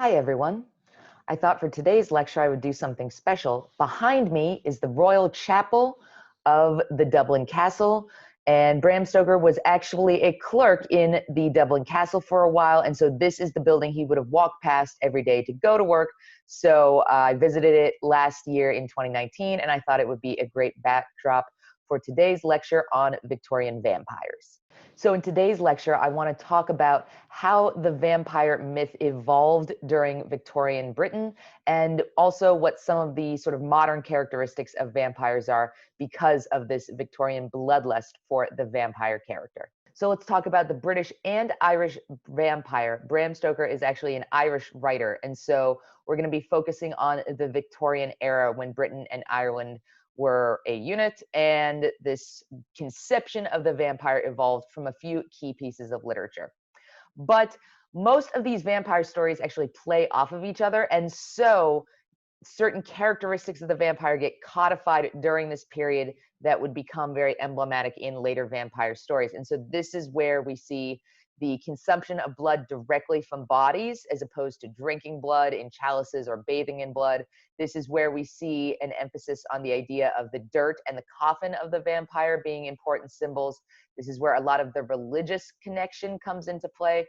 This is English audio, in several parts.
Hi, everyone. I thought for today's lecture I would do something special. Behind me is the Royal Chapel of the Dublin Castle, and Bram Stoker was actually a clerk in the Dublin Castle for a while, and so this is the building he would have walked past every day to go to work. So I visited it last year in 2019, and I thought it would be a great backdrop for today's lecture on Victorian vampires. So in today's lecture, I want to talk about how the vampire myth evolved during Victorian Britain, and also what some of the sort of modern characteristics of vampires are because of this Victorian bloodlust for the vampire character. So let's talk about the British and Irish vampire. Bram Stoker is actually an Irish writer, and so we're going to be focusing on the Victorian era when Britain and Ireland were a unit, and this conception of the vampire evolved from a few key pieces of literature. But most of these vampire stories actually play off of each other, and so certain characteristics of the vampire get codified during this period that would become very emblematic in later vampire stories. And so this is where we see the consumption of blood directly from bodies as opposed to drinking blood in chalices or bathing in blood. This is where we see an emphasis on the idea of the dirt and the coffin of the vampire being important symbols. This is where a lot of the religious connection comes into play,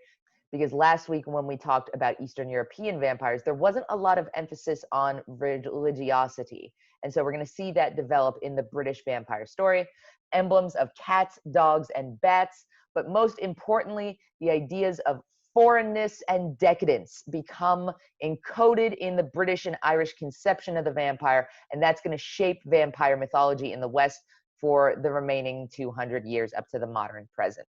because last week when we talked about Eastern European vampires, there wasn't a lot of emphasis on religiosity. And so we're going to see that develop in the British vampire story. Emblems of cats, dogs, and bats, but most importantly, the ideas of foreignness and decadence become encoded in the British and Irish conception of the vampire, and that's going to shape vampire mythology in the West for the remaining 200 years up to the modern present.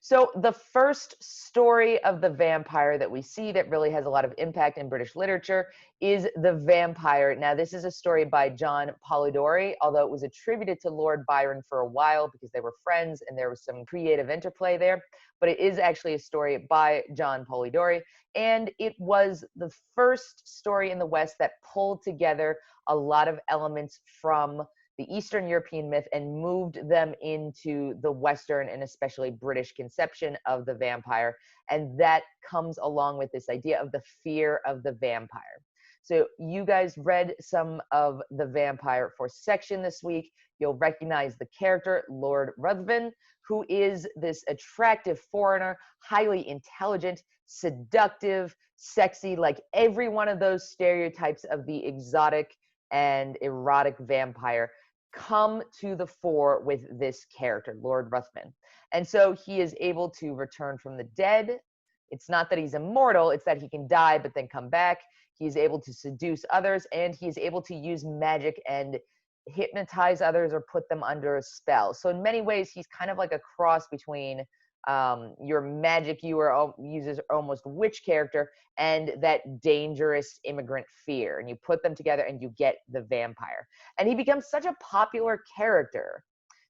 So the first story of the vampire that we see that really has a lot of impact in British literature is The Vampire. Now, this is a story by John Polidori, although it was attributed to Lord Byron for a while because they were friends and there was some creative interplay there. But it is actually a story by John Polidori, and it was the first story in the West that pulled together a lot of elements from the Eastern European myth and moved them into the Western and especially British conception of the vampire. And that comes along with this idea of the fear of the vampire. So you guys read some of the vampire for section this week. You'll recognize the character, Lord Ruthven, who is this attractive foreigner, highly intelligent, seductive, sexy, like every one of those stereotypes of the exotic and erotic vampire come to the fore with this character, Lord Ruthven. And so he is able to return from the dead. It's not that he's immortal, it's that he can die but then come back. He's able to seduce others, and he's able to use magic and hypnotize others or put them under a spell. So in many ways, he's kind of like a cross between your magic uses almost witch character and that dangerous immigrant fear, and you put them together and you get the vampire. And he becomes such a popular character,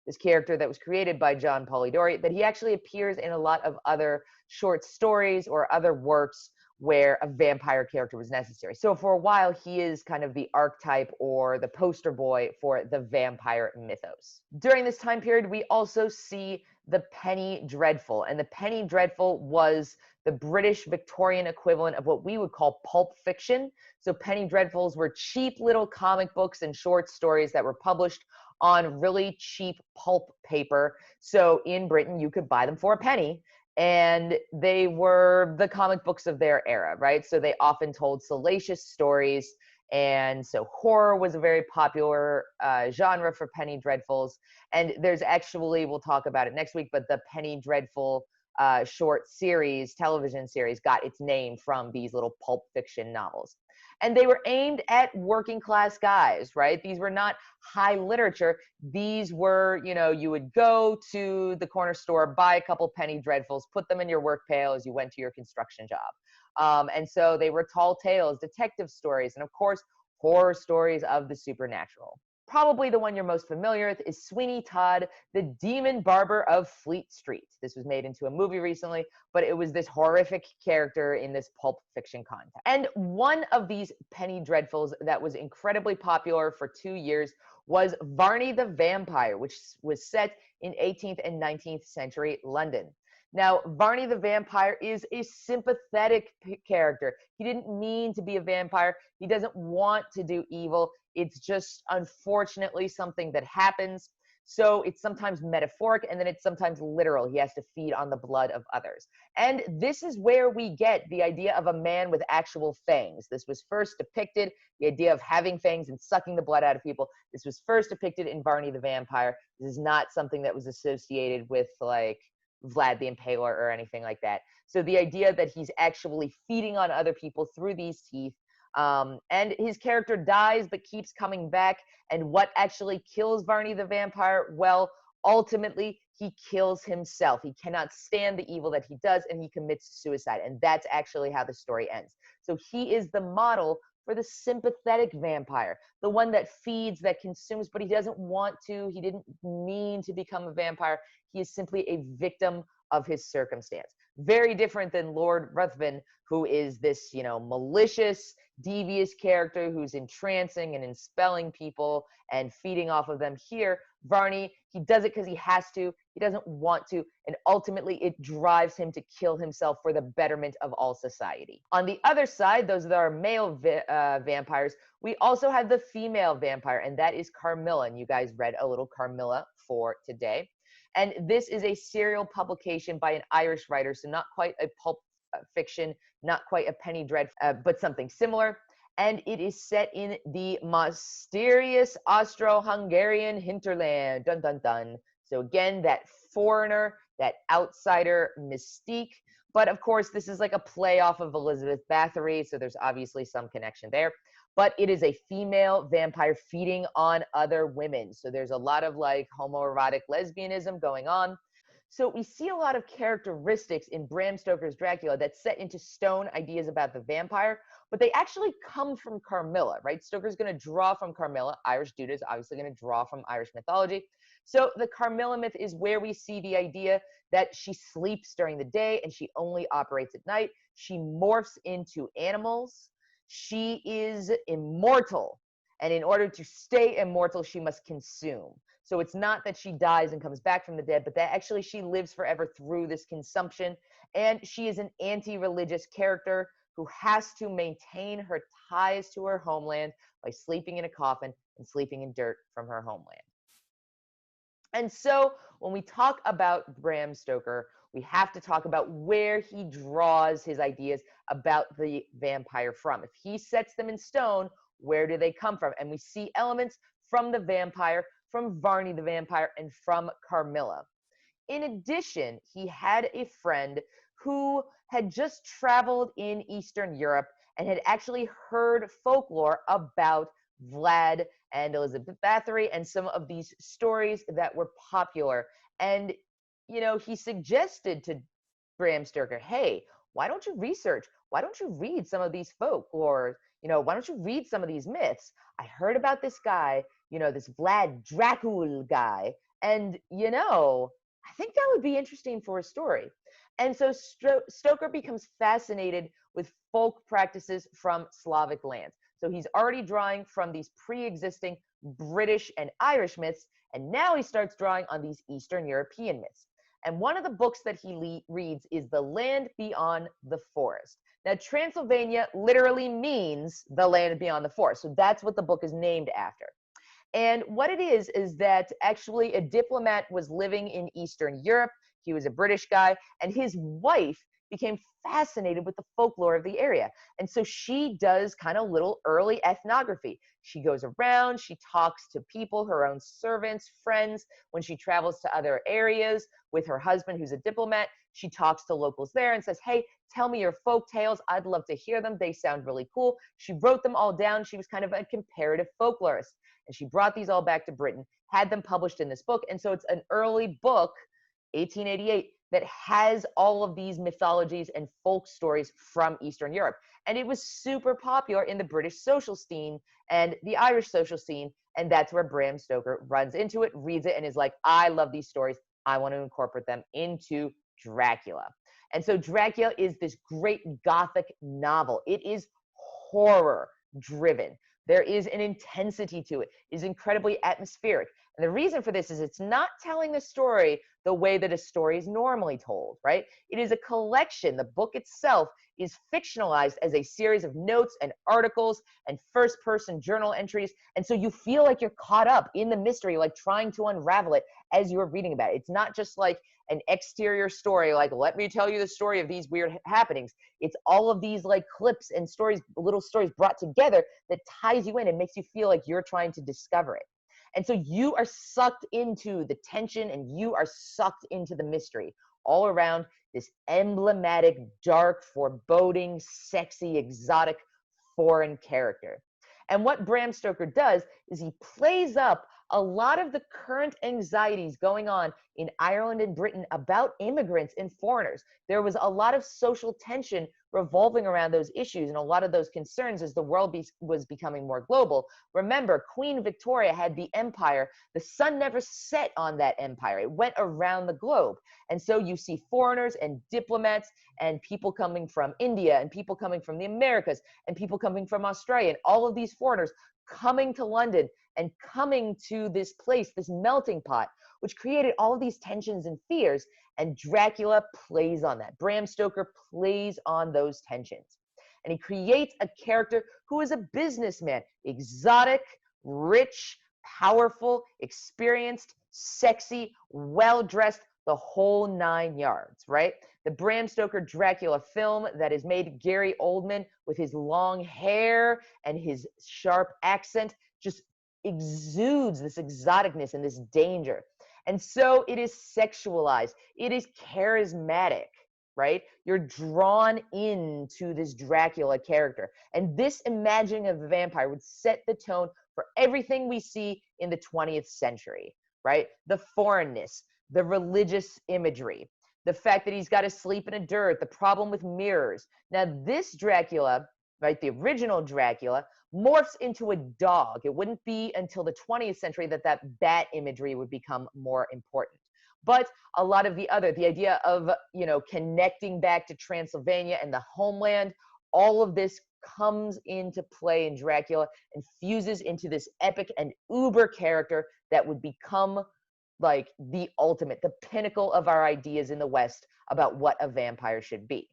this character that was created by John Polidori, that he actually appears in a lot of other short stories or other works where a vampire character was necessary. So for a while, he is kind of the archetype or the poster boy for the vampire mythos. During this time period, we also see the penny dreadful. And the penny dreadful was the British Victorian equivalent of what we would call pulp fiction. So penny dreadfuls were cheap little comic books and short stories that were published on really cheap pulp paper. So in Britain, you could buy them for a penny, and they were the comic books of their era, right? So they often told salacious stories, and so horror was a very popular genre for penny dreadfuls. And there's actually, we'll talk about it next week, but the penny dreadful short series, television series, got its name from these little pulp fiction novels. And they were aimed at working class guys, right? These were not high literature. These were, you would go to the corner store, buy a couple penny dreadfuls, put them in your work pail as you went to your construction job. And so they were tall tales, detective stories, and of course, horror stories of the supernatural. Probably the one you're most familiar with is Sweeney Todd, the Demon Barber of Fleet Street. This was made into a movie recently, but it was this horrific character in this pulp fiction context. And one of these penny dreadfuls that was incredibly popular for 2 years was Varney the Vampire, which was set in 18th and 19th century London. Now, Varney the vampire is a sympathetic character. He didn't mean to be a vampire. He doesn't want to do evil. It's just unfortunately something that happens. So it's sometimes metaphoric and then it's sometimes literal. He has to feed on the blood of others. And this is where we get the idea of a man with actual fangs. This was first depicted, the idea of having fangs and sucking the blood out of people. This was first depicted in Varney the vampire. This is not something that was associated with like Vlad the Impaler or anything like that. So the idea that he's actually feeding on other people through these teeth, and his character dies but keeps coming back. And what actually kills Varney the vampire? Well, ultimately, he kills himself. He cannot stand the evil that he does, and he commits suicide. And that's actually how the story ends. So he is the model for the sympathetic vampire, the one that feeds, that consumes, but he doesn't want to. He didn't mean to become a vampire. He is simply a victim of his circumstance. Very different than Lord Ruthven, who is this, malicious, devious character who's entrancing and enspelling people and feeding off of them. Here, Varney, he does it because he has to. He doesn't want to. And ultimately, it drives him to kill himself for the betterment of all society. On the other side, those that are male vampires, we also have the female vampire, and that is Carmilla. And you guys read a little Carmilla for today. And this is a serial publication by an Irish writer, so not quite a pulp fiction, not quite a Penny Dreadful, but something similar. And it is set in the mysterious Austro-Hungarian hinterland. Dun, dun, dun. So again, that foreigner, that outsider mystique. But of course, this is like a play off of Elizabeth Bathory, so there's obviously some connection there. But it is a female vampire feeding on other women. So there's a lot of like homoerotic lesbianism going on. So we see a lot of characteristics in Bram Stoker's Dracula that set into stone ideas about the vampire, but they actually come from Carmilla, right? Stoker's going to draw from Carmilla. Irish dude is obviously going to draw from Irish mythology. So the Carmilla myth is where we see the idea that she sleeps during the day and she only operates at night. She morphs into animals. She is immortal. And in order to stay immortal, she must consume. So it's not that she dies and comes back from the dead, but that actually she lives forever through this consumption. And she is an anti-religious character who has to maintain her ties to her homeland by sleeping in a coffin and sleeping in dirt from her homeland. And so when we talk about Bram Stoker, we have to talk about where he draws his ideas about the vampire from. If he sets them in stone, where do they come from? And we see elements from the vampire, from Varney the vampire, and from Carmilla. In addition, he had a friend who had just traveled in Eastern Europe and had actually heard folklore about Vlad and Elizabeth Bathory and some of these stories that were popular. And, he suggested to Bram Stoker, hey, why don't you research? Why don't you read some of these folklore? Why don't you read some of these myths? I heard about this guy, this Vlad Dracul guy. And, I think that would be interesting for a story. And so Stoker becomes fascinated with folk practices from Slavic lands. So he's already drawing from these pre-existing British and Irish myths, and now he starts drawing on these Eastern European myths. And one of the books that he reads is The Land Beyond the Forest. Now, Transylvania literally means the land beyond the forest. So that's what the book is named after. And what it is that actually a diplomat was living in Eastern Europe. He was a British guy, and his wife became fascinated with the folklore of the area. And so she does kind of little early ethnography. She goes around, she talks to people, her own servants, friends. When she travels to other areas with her husband, who's a diplomat, she talks to locals there and says, hey, tell me your folk tales. I'd love to hear them. They sound really cool. She wrote them all down. She was kind of a comparative folklorist. And she brought these all back to Britain, had them published in this book. And so it's an early book, 1888, that has all of these mythologies and folk stories from Eastern Europe. And it was super popular in the British social scene and the Irish social scene. And that's where Bram Stoker runs into it, reads it, and is like, I love these stories. I want to incorporate them into Dracula. And so Dracula is this great Gothic novel. It is horror driven. There is an intensity to it. It is incredibly atmospheric. And the reason for this is it's not telling the story the way that a story is normally told, right? It is a collection. The book itself is fictionalized as a series of notes and articles and first person journal entries. And so you feel like you're caught up in the mystery, like trying to unravel it as you're reading about it. It's not just like an exterior story, like, let me tell you the story of these weird happenings. It's all of these like clips and stories, little stories brought together that ties you in and makes you feel like you're trying to discover it. And so you are sucked into the tension and you are sucked into the mystery all around this emblematic, dark, foreboding, sexy, exotic, foreign character. And what Bram Stoker does is he plays up a lot of the current anxieties going on in Ireland and Britain about immigrants and foreigners. There was a lot of social tension revolving around those issues and a lot of those concerns as the world was becoming more global. Remember, Queen Victoria had the empire. The sun never set on that empire. It went around the globe. And so you see foreigners and diplomats and people coming from India and people coming from the Americas and people coming from Australia, and all of these foreigners coming to London and coming to this place, this melting pot, which created all of these tensions and fears. And Dracula plays on that. Bram Stoker plays on those tensions. And he creates a character who is a businessman, exotic, rich, powerful, experienced, sexy, well-dressed, the whole 9 yards, right? The Bram Stoker Dracula film that is made Gary Oldman with his long hair and his sharp accent just exudes this exoticness and this danger. And so it is sexualized. It is charismatic, right? You're drawn into this Dracula character. And this imagining of the vampire would set the tone for everything we see in the 20th century, right? The foreignness, the religious imagery, the fact that he's got to sleep in a dirt, the problem with mirrors. Now, this Dracula, right, the original Dracula, morphs into a dog. It wouldn't be until the 20th century that that bat imagery would become more important. But a lot of the idea of, connecting back to Transylvania and the homeland, all of this comes into play in Dracula and fuses into this epic and uber character that would become like the ultimate, the pinnacle of our ideas in the West about what a vampire should be.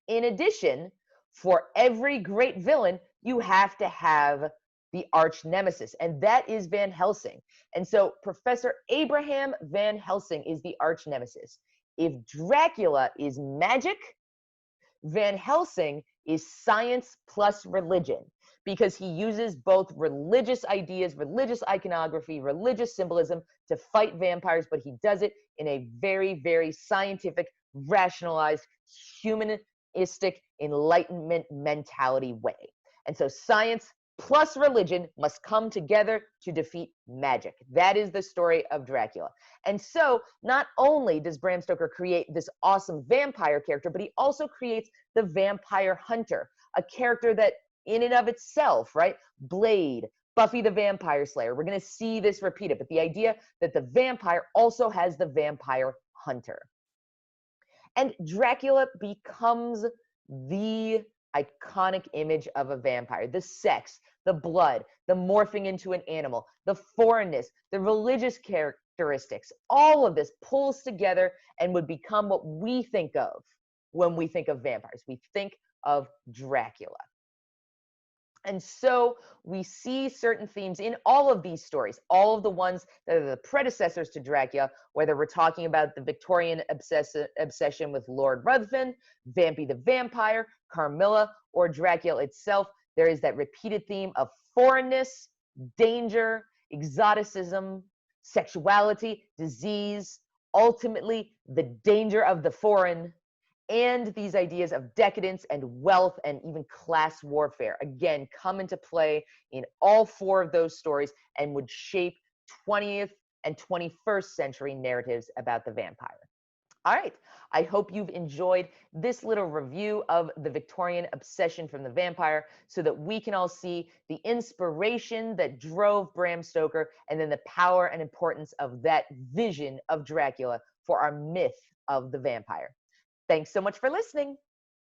In addition, for every great villain, you have to have the arch nemesis, and that is Van Helsing. And so Professor Abraham Van Helsing is the arch nemesis. If Dracula is magic, Van Helsing is science plus religion, because he uses both religious ideas, religious iconography, religious symbolism to fight vampires, but he does it in a very, very scientific, rationalized, humanistic, enlightenment mentality way. And so science plus religion must come together to defeat magic. That is the story of Dracula. And so not only does Bram Stoker create this awesome vampire character, but he also creates the vampire hunter, a character that in and of itself, right? Blade, Buffy the Vampire Slayer. We're going to see this repeated, but the idea that the vampire also has the vampire hunter. And Dracula becomes the iconic image of a vampire. The sex, the blood, the morphing into an animal, the foreignness, the religious characteristics, all of this pulls together and would become what we think of when we think of vampires. We think of Dracula. And so we see certain themes in all of these stories, all of the ones that are the predecessors to Dracula, whether we're talking about the Victorian obsession with Lord Ruthven, Vampy the Vampire, Carmilla, or Dracula itself. There is that repeated theme of foreignness, danger, exoticism, sexuality, disease, ultimately the danger of the foreign, and these ideas of decadence and wealth and even class warfare, again, come into play in all four of those stories and would shape 20th and 21st century narratives about the vampire. All right, I hope you've enjoyed this little review of the Victorian obsession from the vampire so that we can all see the inspiration that drove Bram Stoker and then the power and importance of that vision of Dracula for our myth of the vampire. Thanks so much for listening.